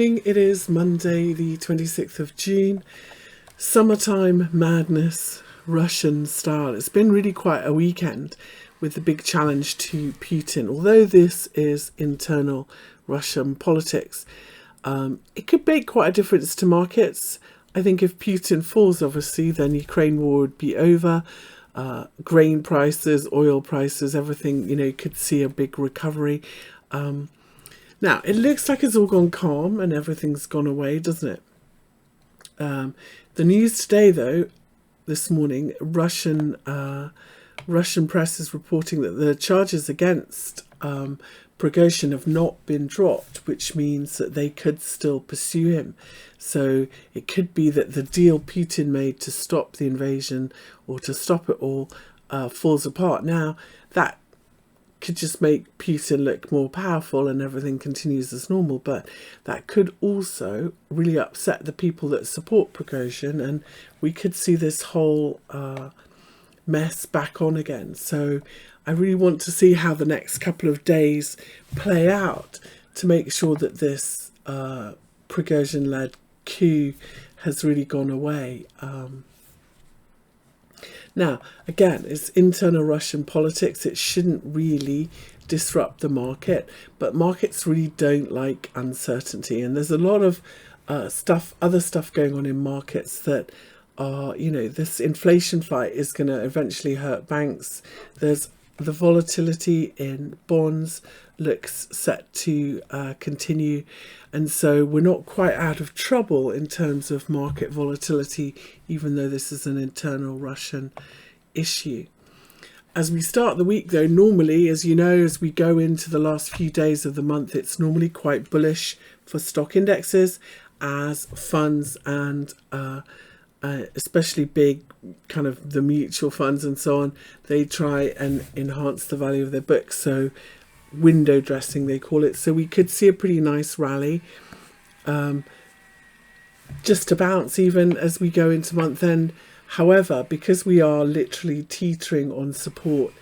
It is Monday the 26th of June, summertime madness, Russian style. It's been really quite a weekend with the big challenge to Putin. Although this is internal Russian politics, it could make quite a difference to markets. I think if Putin falls, obviously, then Ukraine war would be over. Grain prices, oil prices, everything, could see a big recovery. Now, it looks like it's all gone calm and everything's gone away, doesn't it? The news today, though, this morning, Russian press is reporting that the charges against Prigozhin have not been dropped, which means that they could still pursue him. So it could be that the deal Putin made to stop the invasion or to stop it all falls apart. Now, that could just make Putin look more powerful and everything continues as normal, but that could also really upset the people that support Prigozhin, and we could see this whole mess back on again. So I really want to see how the next couple of days play out to make sure that this Prigozhin-led coup has really gone away. Now, again, it's internal Russian politics. It shouldn't really disrupt the market, but markets really don't like uncertainty. And there's a lot of other stuff going on in markets that are, this inflation fight is going to eventually hurt banks. There's the volatility in bonds looks set to continue. And so we're not quite out of trouble in terms of market volatility, even though this is an internal Russian issue. As we start the week, though, normally, as you know, as we go into the last few days of the month, it's normally quite bullish for stock indexes as funds and especially big kind of the mutual funds and so on, they try and enhance the value of their books. So window dressing, they call it. So we could see a pretty nice rally, just to bounce even as we go into month end. However, because we are literally teetering on support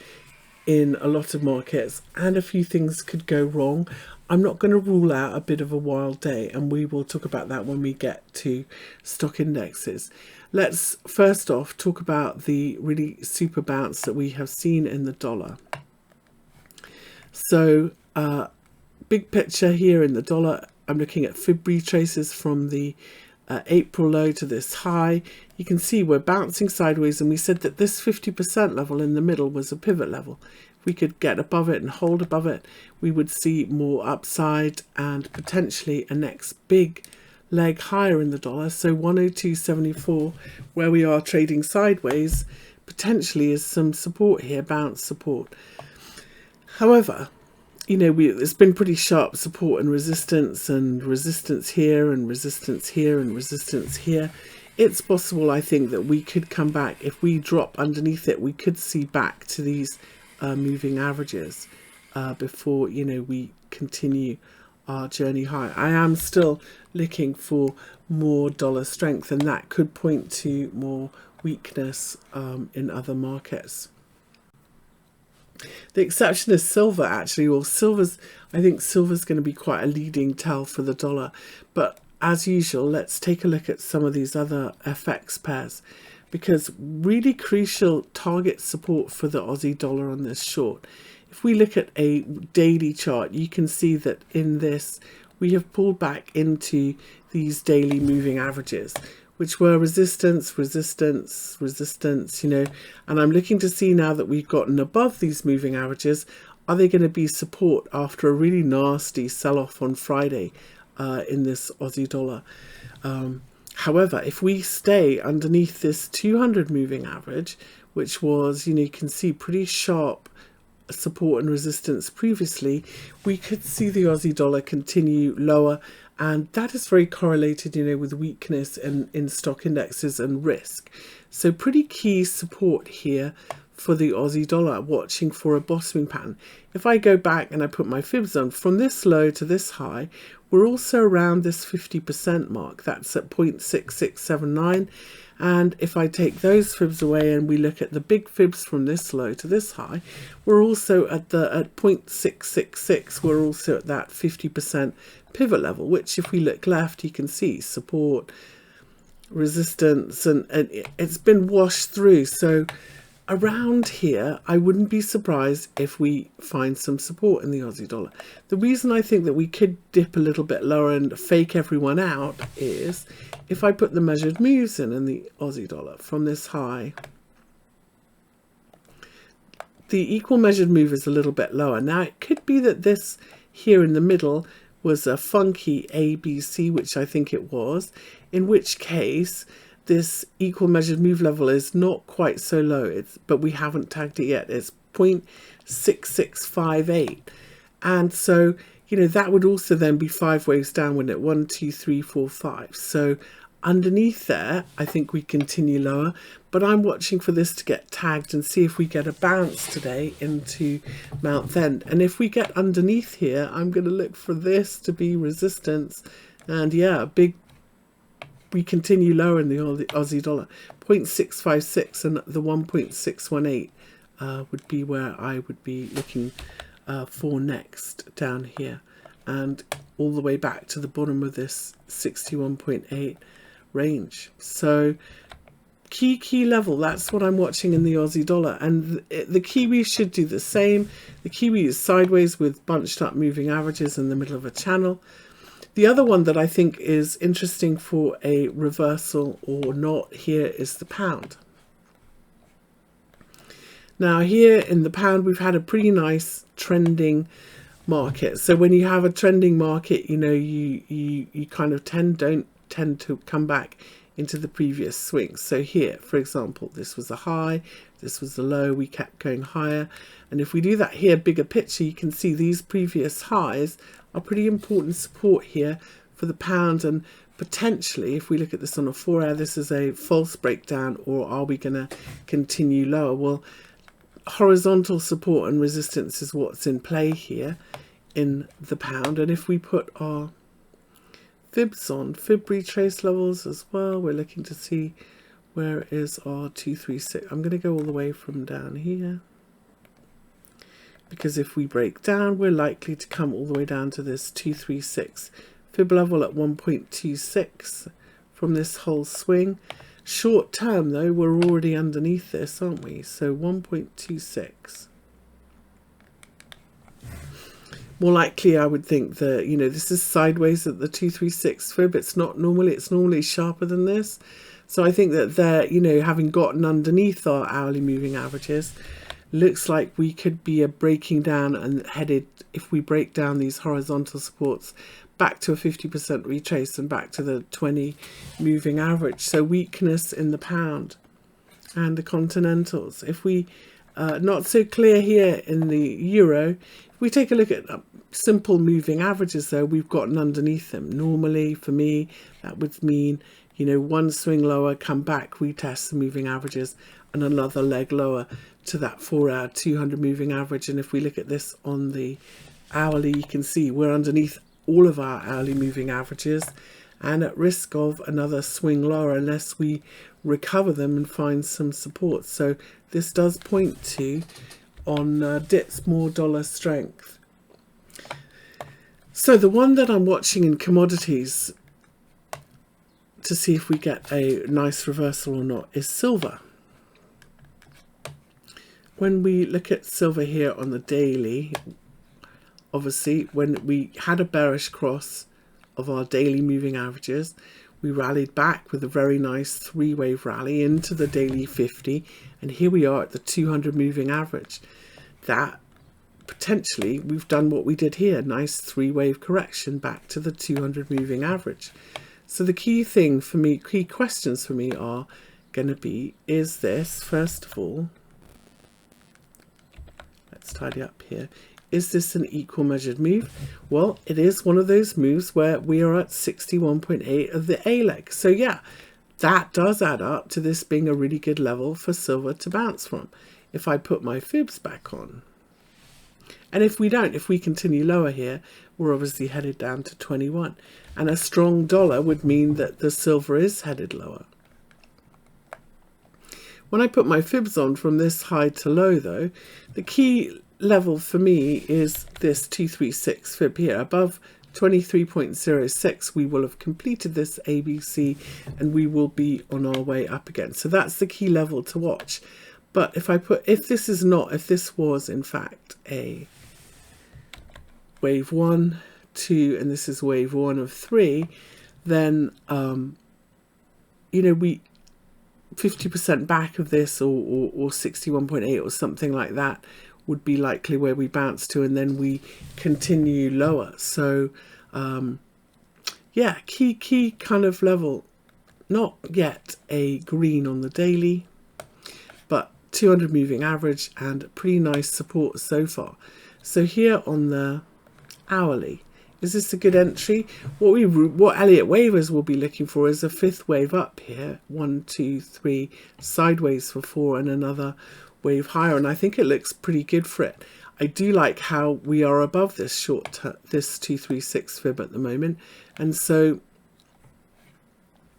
in a lot of markets and a few things could go wrong, I'm not going to rule out a bit of a wild day, and we will talk about that when we get to stock indexes. Let's first off talk about the really super bounce that we have seen in the dollar. So big picture here in the dollar, I'm looking at fib retraces from the April low to this high. You can see we're bouncing sideways, and we said that this 50% level in the middle was a pivot level. If we could get above it and hold above it, we would see more upside and potentially a next big leg higher in the dollar. So 102.74, where we are trading sideways, potentially is some support here, bounce support. However, it's been pretty sharp support and resistance here and resistance here and resistance here. It's possible, I think, that we could come back. If we drop underneath it, we could see back to these moving averages before, we continue our journey high. I am still looking for more dollar strength, and that could point to more weakness in other markets. The exception is silver, actually. Well, I think silver's going to be quite a leading tell for the dollar. But as usual, let's take a look at some of these other FX pairs, because really crucial target support for the Aussie dollar on this short. If we look at a daily chart, you can see that in this, we have pulled back into these daily moving averages, which were resistance, and I'm looking to see now that we've gotten above these moving averages, are they going to be support after a really nasty sell-off on Friday in this Aussie dollar? However, if we stay underneath this 200 moving average, which was, you can see pretty sharp support and resistance previously, we could see the Aussie dollar continue lower, and that is very correlated, with weakness in stock indexes and risk. So pretty key support here for the Aussie dollar, watching for a bottoming pattern. If I go back and I put my fibs on, from this low to this high, we're also around this 50% mark. That's at 0.6679. And if I take those fibs away and we look at the big fibs from this low to this high, we're also at 0.666. We're also at that 50% pivot level, which if we look left, you can see support, resistance, and it's been washed through. So around here, I wouldn't be surprised if we find some support in the Aussie dollar. The reason I think that we could dip a little bit lower and fake everyone out is if I put the measured moves in the Aussie dollar from this high. The equal measured move is a little bit lower. Now it could be that this here in the middle was a funky ABC, which I think it was, in which case this equal measured move level is not quite so low, but we haven't tagged it yet. It's 0.6658. And so, you know, that would also then be 5 waves down, wouldn't it? 1, 2, 3, 4, 5. So underneath there, I think we continue lower, but I'm watching for this to get tagged and see if we get a bounce today into Mount End. And if we get underneath here, I'm going to look for this to be resistance. And yeah, we continue lower in the Aussie dollar. 0.656 and the 1.618 would be where I would be looking for next down here. And all the way back to the bottom of this 61.8 range. So key level, that's what I'm watching in the Aussie dollar. And the Kiwi should do the same. The Kiwi is sideways with bunched up moving averages in the middle of a channel. The other one that I think is interesting for a reversal or not here is the pound. Now here in the pound, we've had a pretty nice trending market. So when you have a trending market, you know, you kind of don't tend to come back into the previous swings. So here, for example, this was a high, this was a low, we kept going higher. And if we do that here, bigger picture, you can see these previous highs are pretty important support here for the pound. And potentially, if we look at this on a 4-hour, this is a false breakdown, or are we going to continue lower? Well, horizontal support and resistance is what's in play here in the pound. And if we put our fibs on, fib retrace levels as well, we're looking to see where is our 236. I'm going to go all the way from down here, because if we break down, we're likely to come all the way down to this 236 fib level at 1.26 from this whole swing. Short term though, we're already underneath this, aren't we? So 1.26. More likely, I would think that, you know, this is sideways at the 236 fib. It's not normally, it's normally sharper than this. So I think that they're, you know, having gotten underneath our hourly moving averages, looks like we could be a breaking down and headed, if we break down these horizontal supports, back to a 50% retrace and back to the 20 moving average. So weakness in the pound and the continentals. If we, not so clear here in the euro, if we take a look at simple moving averages though, we've gotten underneath them. Normally for me, that would mean, you know, one swing lower, come back, retest the moving averages, and another leg lower to that 4-hour 200 moving average. And if we look at this on the hourly, you can see we're underneath all of our hourly moving averages and at risk of another swing lower unless we recover them and find some support. So this does point to, on dips, more dollar strength. So the one that I'm watching in commodities to see if we get a nice reversal or not is silver. When we look at silver here on the daily, obviously when we had a bearish cross of our daily moving averages, we rallied back with a very nice 3-wave rally into the daily 50, and here we are at the 200 moving average. That potentially we've done what we did here, nice 3-wave correction back to the 200 moving average. So the key thing for me, key questions for me are going to be, is this, first of all, let's tidy up here, is this an equal measured move? Well, it is one of those moves where we are at 61.8 of the A leg. So yeah, that does add up to this being a really good level for silver to bounce from. If I put my fibs back on, and if we don't, if we continue lower here, we're obviously headed down to 21. And a strong dollar would mean that the silver is headed lower. When I put my fibs on from this high to low though, the key level for me is this 236 fib here. Above 23.06, we will have completed this ABC and we will be on our way up again. So that's the key level to watch. But if this was in fact a wave 1, 2, and this is wave 1 of 3, then you know, we 50% back of this, or 61.8 or something like that, would be likely where we bounce to, and then we continue lower. So yeah, key kind of level, not yet a green on the daily, but 200 moving average and pretty nice support so far. So here on the hourly, is this a good entry? What Elliott wavers will be looking for is a fifth wave up here. 1, 2, 3, sideways for 4, and another wave higher. And I think it looks pretty good for it. I do like how we are above this this 236 fib at the moment. And so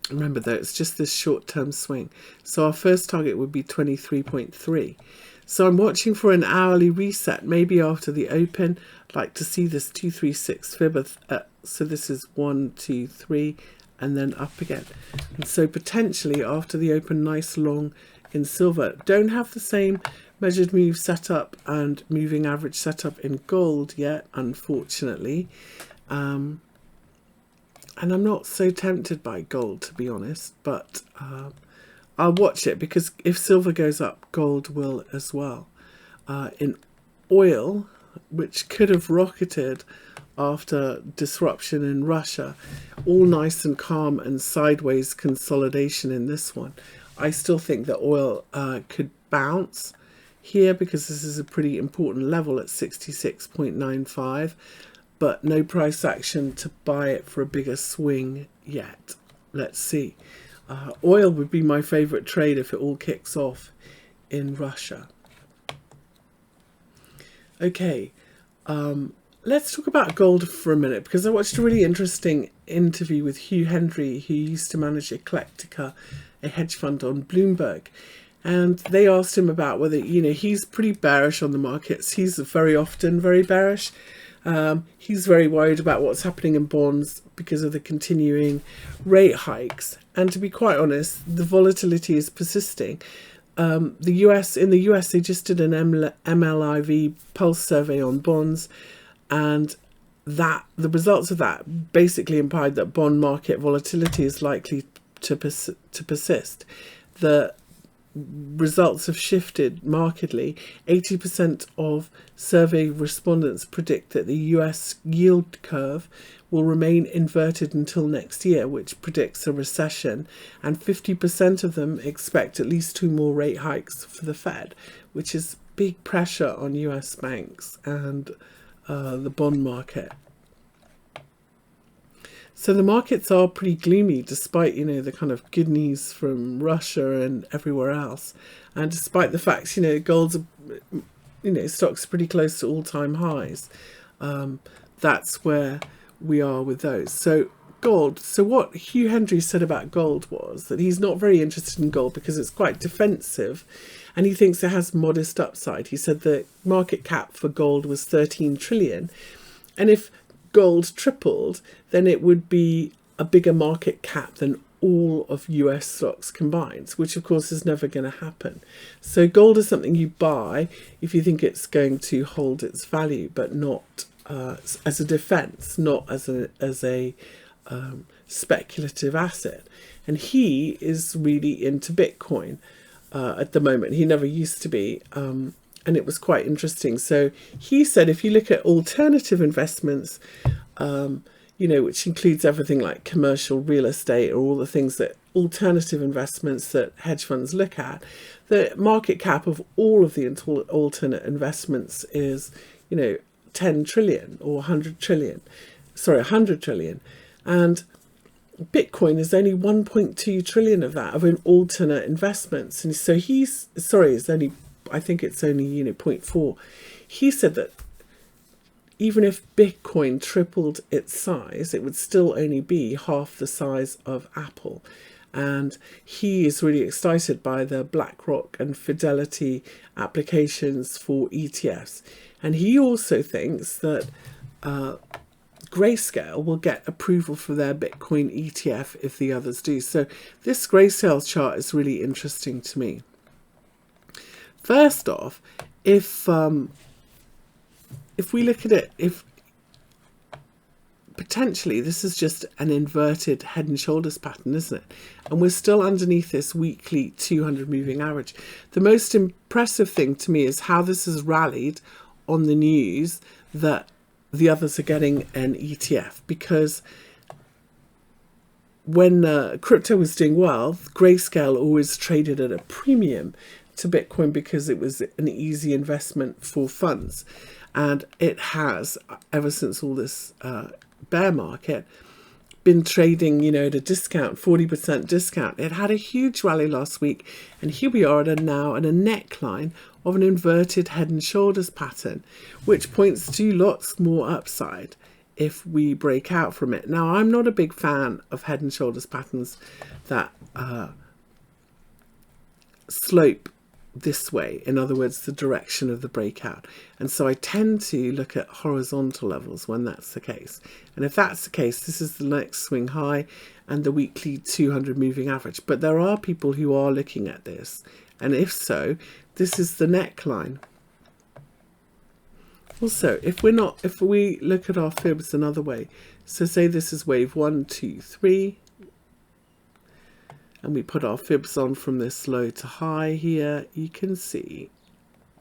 remember though, it's just this short-term swing. So our first target would be 23.3. So I'm watching for an hourly reset, maybe after the open. I'd like to see this 236 fib. So this is 1, 2, 3, and then up again. And so potentially after the open, nice long in silver. Don't have the same measured move setup and moving average setup in gold yet, unfortunately. And I'm not so tempted by gold, to be honest, but I'll watch it, because if silver goes up, gold will as well. In oil, which could have rocketed after disruption in Russia, all nice and calm and sideways consolidation in this one. I still think that oil could bounce here, because this is a pretty important level at 66.95, but no price action to buy it for a bigger swing yet. Let's see. Oil would be my favorite trade if it all kicks off in Russia. Okay, let's talk about gold for a minute, because I watched a really interesting interview with Hugh Hendry, who used to manage Eclectica, a hedge fund, on Bloomberg. And they asked him about whether, you know, he's pretty bearish on the markets. He's very often very bearish. He's very worried about what's happening in bonds because of the continuing rate hikes. And to be quite honest, the volatility is persisting. In the US, they just did an MLIV pulse survey on bonds, and the results of that basically implied that bond market volatility is likely to persist. The results have shifted markedly. 80% of survey respondents predict that the US yield curve will remain inverted until next year, which predicts a recession, and 50% of them expect at least 2 more rate hikes for the Fed, which is big pressure on US banks and the bond market. So the markets are pretty gloomy, despite, you know, the kind of good news from Russia and everywhere else, and despite the fact, you know, gold's, you know, stocks are pretty close to all-time highs. That's where we are with those. So gold. So what Hugh Hendry said about gold was that he's not very interested in gold because it's quite defensive, and he thinks it has modest upside. He said the market cap for gold was 13 trillion, and if gold tripled, then it would be a bigger market cap than all of US stocks combined, which of course is never going to happen. So gold is something you buy if you think it's going to hold its value, but not as a defense, not as a speculative asset. And he is really into Bitcoin at the moment. He never used to be. And it was quite interesting. So he said, if you look at alternative investments, you know, which includes everything like commercial real estate or all the things that alternative investments that hedge funds look at, the market cap of all of the alternate investments is, you know, 10 trillion or 100 trillion. Sorry, 100 trillion. And Bitcoin is only 1.2 trillion of that, of an alternate investments. And so it's only, I think it's only, you know, 0.4. He said that even if Bitcoin tripled its size, it would still only be half the size of Apple. And he is really excited by the BlackRock and Fidelity applications for ETFs. And he also thinks that Grayscale will get approval for their Bitcoin ETF if the others do. So this Grayscale chart is really interesting to me. First off, if we look at it, if potentially this is just an inverted head and shoulders pattern, isn't it? And we're still underneath this weekly 200 moving average. The most impressive thing to me is how this has rallied on the news that the others are getting an ETF, because when crypto was doing well, Grayscale always traded at a premium to Bitcoin because it was an easy investment for funds. And it has, ever since all this bear market, been trading, you know, at a discount, 40% discount. It had a huge rally last week, and here we are now at a neckline of an inverted head and shoulders pattern, which points to lots more upside if we break out from it. Now, I'm not a big fan of head and shoulders patterns that slope this way, in other words, the direction of the breakout. And so I tend to look at horizontal levels when that's the case. And if that's the case, this is the next swing high and the weekly 200 moving average. But there are people who are looking at this, and if so, this is the neckline. Also, if we look at our fibs another way, so say this is wave 1, 2, 3, and we put our fibs on from this low to high here, you can see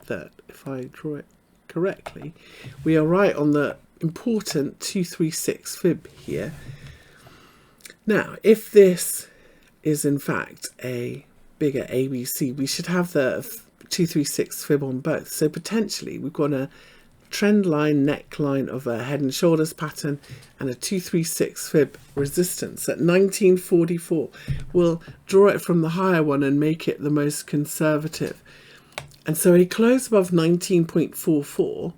that if I draw it correctly, we are right on the important 236 fib here. Now, if this is in fact a bigger ABC, we should have the 236 fib on both. So potentially we've got a trend line neckline of a head and shoulders pattern and a 236 fib resistance at 1944. We'll draw it from the higher one and make it the most conservative. And so a close above 19.44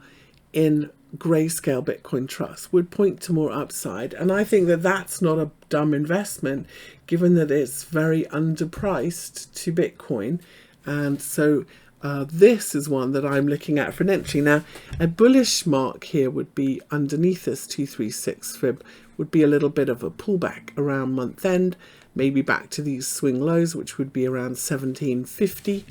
in Grayscale Bitcoin Trust would point to more upside. And I think that that's not a dumb investment, given that it's very underpriced to Bitcoin. And so this is one that I'm looking at for an entry. Now, a bullish mark here would be underneath this 236 fib, would be a little bit of a pullback around month end, maybe back to these swing lows, which would be around 1750.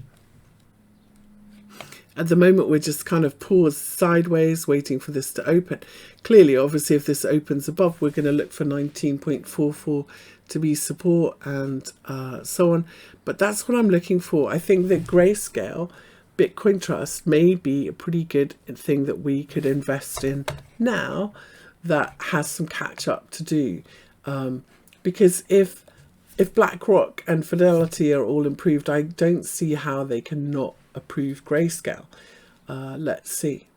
At the moment, we're just kind of paused sideways, waiting for this to open. Clearly, obviously, if this opens above, we're going to look for 19.44 to be support and so on. But that's what I'm looking for. I think that Grayscale Bitcoin Trust may be a pretty good thing that we could invest in now that has some catch up to do. Because if BlackRock and Fidelity are all improved, I don't see how they can not approve Grayscale. Let's see.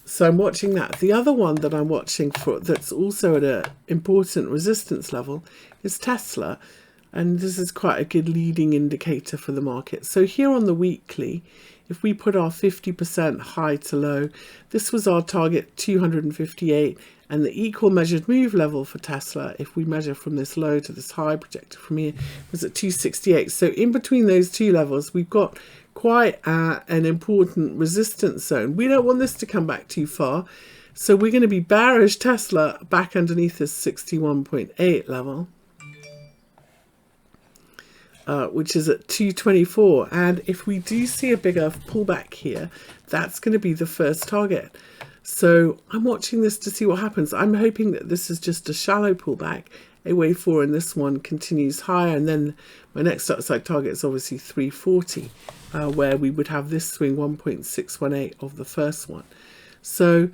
So I'm watching that. The other one that I'm watching for that's also at an important resistance level is Tesla. And this is quite a good leading indicator for the market. So here on the weekly, if we put our 50% high to low, this was our target 258. And the equal measured move level for Tesla, if we measure from this low to this high projected from here, was at 268. So in between those two levels, we've got quite an important resistance zone. We don't want this to come back too far. So we're going to be bearish Tesla back underneath this 61.8 level, which is at 224. And if we do see a bigger pullback here, that's going to be the first target. So I'm watching this to see what happens. I'm hoping that this is just a shallow pullback, a wave 4, and this one continues higher. And then my next upside target is obviously 340, where we would have this swing 1.618 of the first one. So,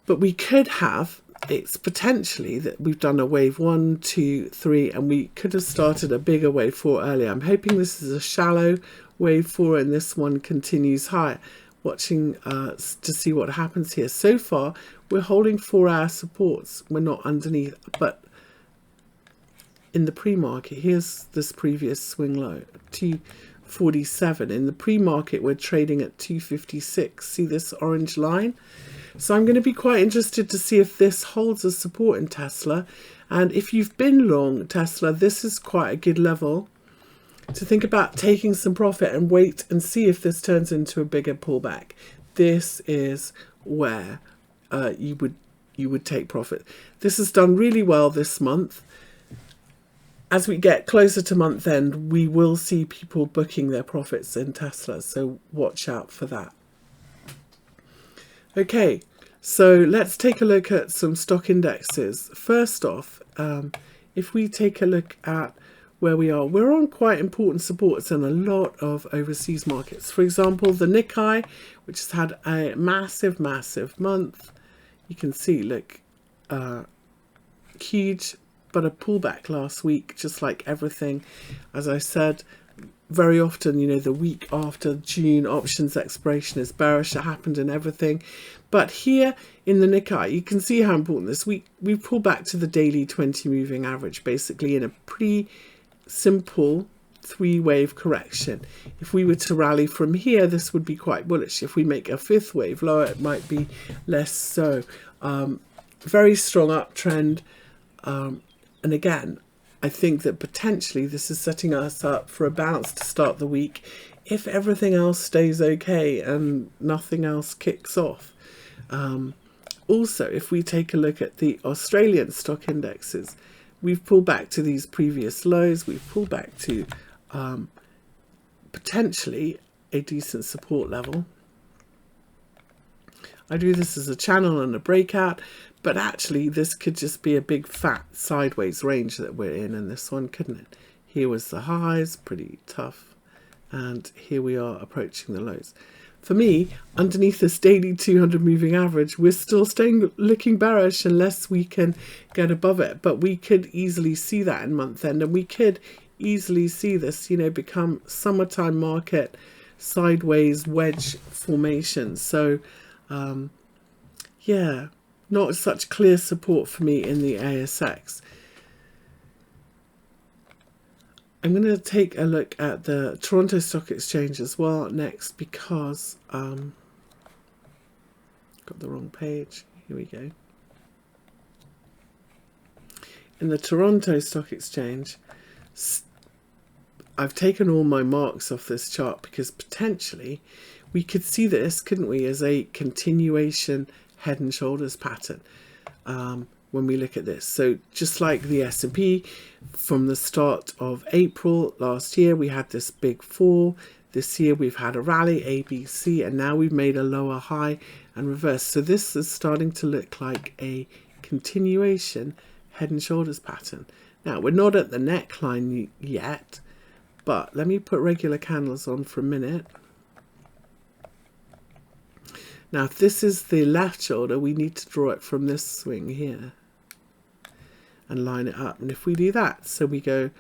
but we could have, it's potentially that we've done a wave 1, 2, 3, and we could have started a bigger wave 4 earlier. I'm hoping this is a shallow wave 4 and this one continues higher. Watching to see what happens here. So far, we're holding 4-hour supports. We're not underneath, but in the pre-market, here's this previous swing low, 247. In the pre-market, we're trading at 256. See this orange line? So I'm going to be quite interested to see if this holds a support in Tesla. And if you've been long Tesla, this is quite a good level to think about taking some profit and wait and see if this turns into a bigger pullback. This is where you would take profit. This has done really well this month. As we get closer to month end, we will see people booking their profits in Tesla, so watch out for that. Okay, so let's take a look at some stock indexes. First off, if we take a look at where we are, we're on quite important supports in a lot of overseas markets. For example, the Nikkei, which has had a massive month. You can see, look, huge, but a pullback last week, just like everything. As I said, very often, you know, the week after June options expiration is bearish. It happened in everything. But here in the Nikkei, you can see how important this week. We pulled back to the daily 20 moving average, basically in a pretty simple 3-wave correction. If we were to rally from here, this would be quite bullish. If we make a 5th wave lower, it might be less so. Very strong uptrend. And again, I think that potentially this is setting us up for a bounce to start the week if everything else stays okay and nothing else kicks off. Also, if we take a look at the Australian stock indexes, we've pulled back to these previous lows. We've pulled back to potentially a decent support level. I do this as a channel and a breakout, but actually this could just be a big fat sideways range that we're in this one, couldn't it? Here was the highs, pretty tough, and here we are approaching the lows. For me, underneath this daily 200 moving average, we're still looking bearish unless we can get above it. But we could easily see that in month end, and we could easily see this, you know, become summertime market sideways wedge formation. So, yeah, not such clear support for me in the ASX. I'm going to take a look at the Toronto Stock Exchange as well next, because got the wrong page. Here we go. In the Toronto Stock Exchange, I've taken all my marks off this chart because potentially we could see this, couldn't we, as a continuation head and shoulders pattern. When we look at this, so just like the S&P, from the start of April last year, we had this big fall. This year we've had a rally, A, B, C, and now we've made a lower high and reverse. So this is starting to look like a continuation head and shoulders pattern. Now we're not at the neckline yet, but let me put regular candles on for a minute. Now if this is the left shoulder, we need to draw it from this swing here and line it up. And if we do that, so we go,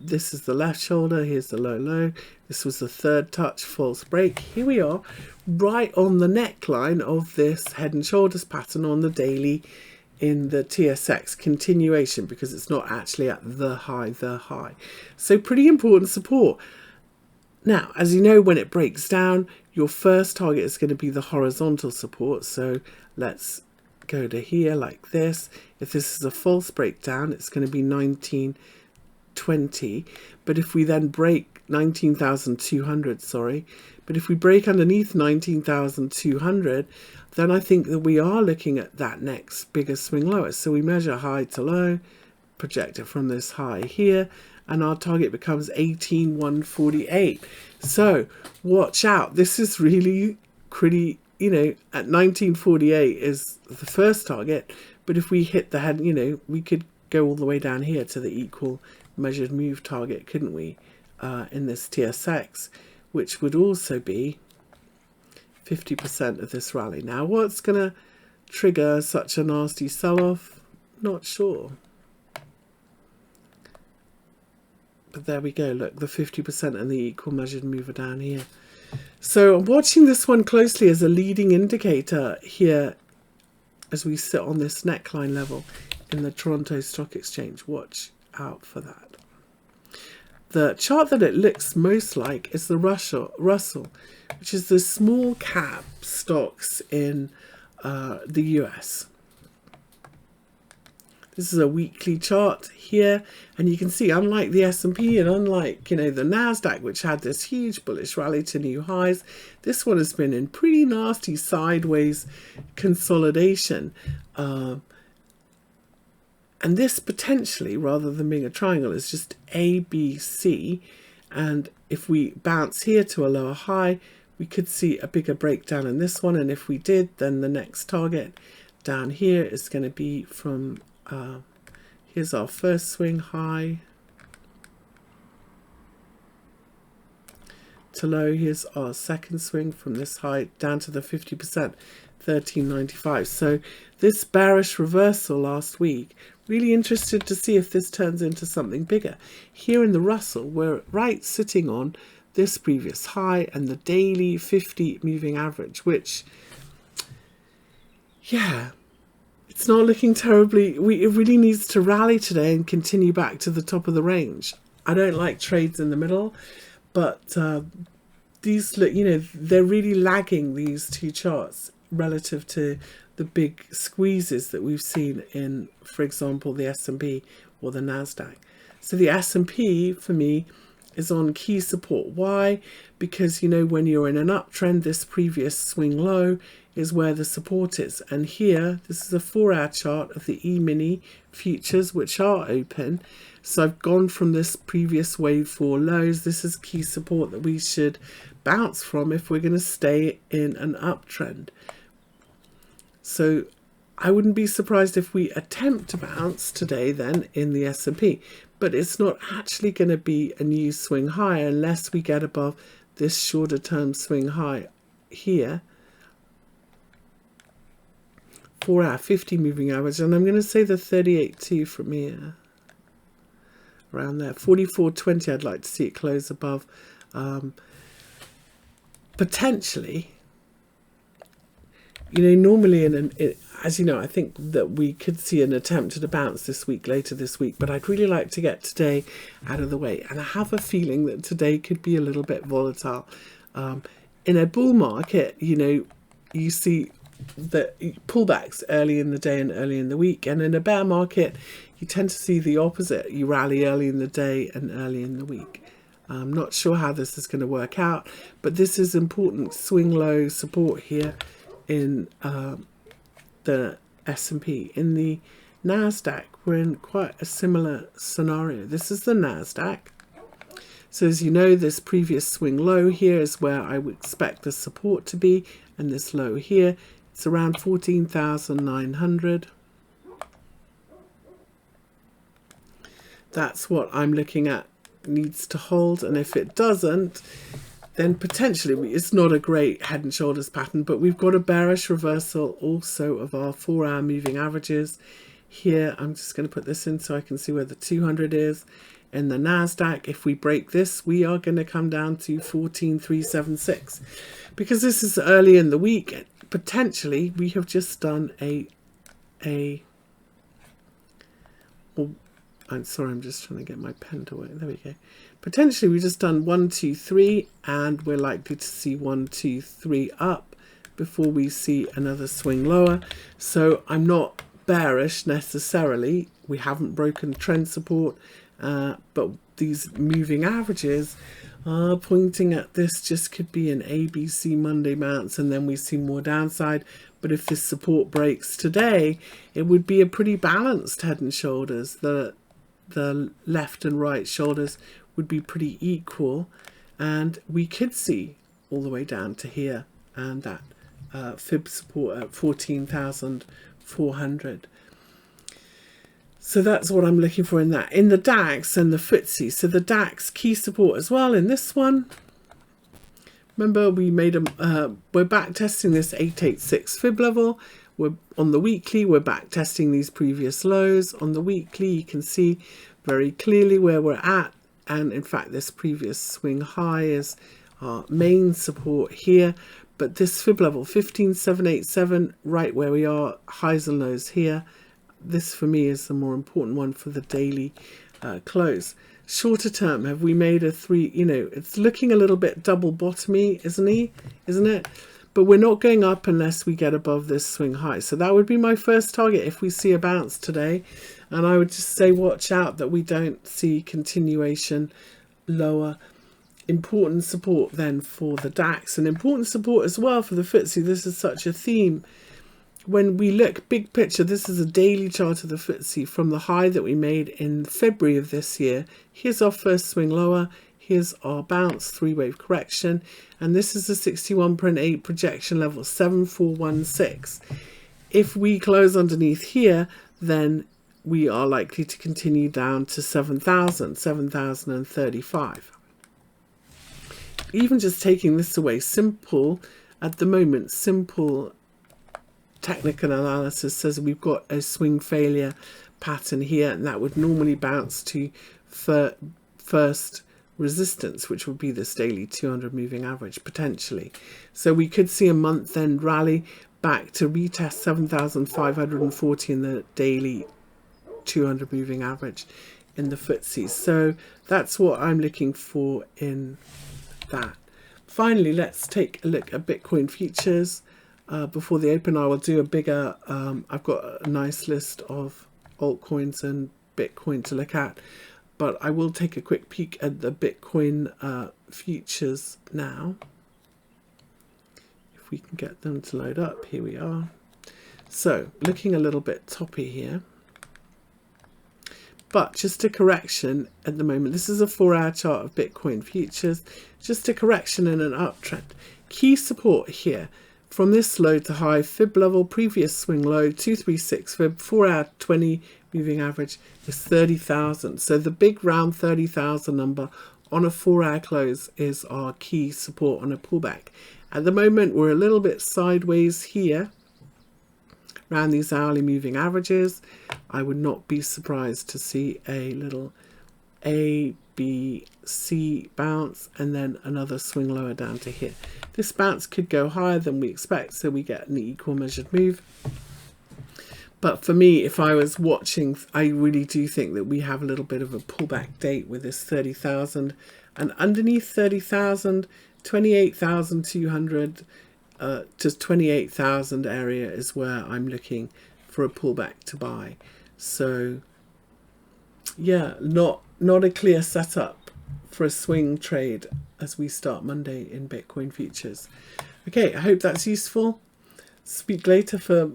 this is the left shoulder, here's the low low, this was the third touch, false break. Here we are right on the neckline of this head and shoulders pattern on the daily in the TSX continuation, because it's not actually at the high. So pretty important support. Now, as you know, when it breaks down, your first target is going to be the horizontal support. So let's go to here like this. If this is a false breakdown, it's going to be 1920. But if we then break 19,200, sorry, but if we break underneath 19,200, then I think that we are looking at that next bigger swing lower. So we measure high to low, project it from this high here, and our target becomes 18,148. So watch out. This is really pretty, you know, at 1948 is the first target, but if we hit the head, you know, we could go all the way down here to the equal measured move target, couldn't we, in this TSX, which would also be 50% of this rally. Now, what's going to trigger such a nasty sell-off? Not sure. But there we go, look, the 50% and the equal measured mover down here. So I'm watching this one closely as a leading indicator here as we sit on this neckline level in the Toronto Stock Exchange. Watch out for that. The chart that it looks most like is the Russell, which is the small cap stocks in the US. This is a weekly chart here, and you can see, unlike the S&P and unlike, you know, the NASDAQ, which had this huge bullish rally to new highs, this one has been in pretty nasty sideways consolidation. And this potentially, rather than being a triangle, is just A, B, C. And if we bounce here to a lower high, we could see a bigger breakdown in this one. And if we did, then the next target down here is going to be from, here's our first swing high to low. Here's our second swing from this high down to the 50%, 1395. So this bearish reversal last week, really interested to see if this turns into something bigger. Here in the Russell, we're right sitting on this previous high and the daily 50 moving average, which, yeah, it's not looking terribly. It really needs to rally today and continue back to the top of the range. I don't like trades in the middle, but these look, you know, they're really lagging, these two charts, relative to the big squeezes that we've seen in, for example, the S&P or the NASDAQ. So the S&P for me is on key support. Why? Because, you know, when you're in an uptrend, this previous swing low is where the support is. And here, this is a 4-hour chart of the E-mini futures, which are open. So I've gone from this previous wave 4 lows. This is key support that we should bounce from if we're going to stay in an uptrend. So I wouldn't be surprised if we attempt to bounce today then in the S&P, but it's not actually going to be a new swing high unless we get above this shorter term swing high here, 4-hour 50 moving average, and I'm going to say the 38.2 from here, around there, 44.20. I'd like to see it close above. Potentially, you know, normally as you know, I think that we could see an attempt at a bounce this week, later this week, but I'd really like to get today out of the way. And I have a feeling that today could be a little bit volatile. In a bull market, you know, you see the pullbacks early in the day and early in the week. And in a bear market, you tend to see the opposite. You rally early in the day and early in the week. I'm not sure how this is going to work out, but this is important swing low support here in the S&P. In the NASDAQ, we're in quite a similar scenario. This is the NASDAQ. So as you know, this previous swing low here is where I would expect the support to be, and this low here, it's around 14,900. That's what I'm looking at needs to hold, and if it doesn't, then potentially it's not a great head and shoulders pattern, but we've got a bearish reversal also of our 4-hour moving averages. Here, I'm just going to put this in so I can see where the 200 is. In the NASDAQ, if we break this, we are going to come down to 14,376. Because this is early in the week, potentially we have just done well, I'm sorry, I'm just trying to get my pen to work. There we go. Potentially we've just done 1, 2, 3, and we're likely to see 1, 2, 3 up before we see another swing lower. So I'm not bearish necessarily. We haven't broken trend support, but these moving averages are pointing at this just could be an ABC Monday bounce, and then we see more downside. But if this support breaks today, it would be a pretty balanced head and shoulders. The left and right shoulders would be pretty equal, and we could see all the way down to here, and that fib support at 14,400. So that's what I'm looking for in that. In the DAX and the FTSE, so the DAX key support as well in this one. Remember, we made we're back testing this 886 fib level. We're on the weekly, we're back testing these previous lows. On the weekly, you can see very clearly where we're at. And in fact, this previous swing high is our main support here. But this fib level, 15,787, right where we are, highs and lows here. This for me is the more important one for the daily close. Shorter term, have we made a 3, you know, it's looking a little bit double bottomy, isn't it? but we're not going up unless we get above this swing high. So that would be my first target if we see a bounce today. And I would just say watch out that we don't see continuation lower. Important support then for the DAX, and important support as well for the FTSE. This is such a theme. When we look big picture, this is a daily chart of the FTSE from the high that we made in February of this year. Here's our first swing lower. Here's our bounce, three-wave correction. And this is the 61.8 projection level, 7416. If we close underneath here, then we are likely to continue down to 7,035. Even just taking this away, simple, at the moment, simple technical analysis says we've got a swing failure pattern here, and that would normally bounce to first resistance, which would be this daily 200 moving average potentially. So we could see a month end rally back to retest 7,540 in the daily 200 moving average in the FTSE. So that's what I'm looking for in that. Finally, let's take a look at Bitcoin futures. Before the open, I will do a bigger, I've got a nice list of altcoins and Bitcoin to look at, but I will take a quick peek at the Bitcoin futures now. If we can get them to load up, here we are. So looking a little bit toppy here, but just a correction at the moment. This is a 4-hour chart of Bitcoin futures, just a correction in an uptrend. Key support here. From this low to high, fib level, previous swing low, 236 fib, 4-hour 20 moving average is 30,000. So the big round 30,000 number on a 4-hour close is our key support on a pullback. At the moment, we're a little bit sideways here around these hourly moving averages. I would not be surprised to see a little A, B, C bounce and then another swing lower down to here. This bounce could go higher than we expect, so we get an equal measured move. But for me, if I was watching, I really do think that we have a little bit of a pullback date with this 30,000, and underneath 30,000, 28,200 to 28,000 area is where I'm looking for a pullback to buy. So yeah, not a clear setup for a swing trade as we start Monday in Bitcoin futures. Okay, I hope that's useful. Speak later for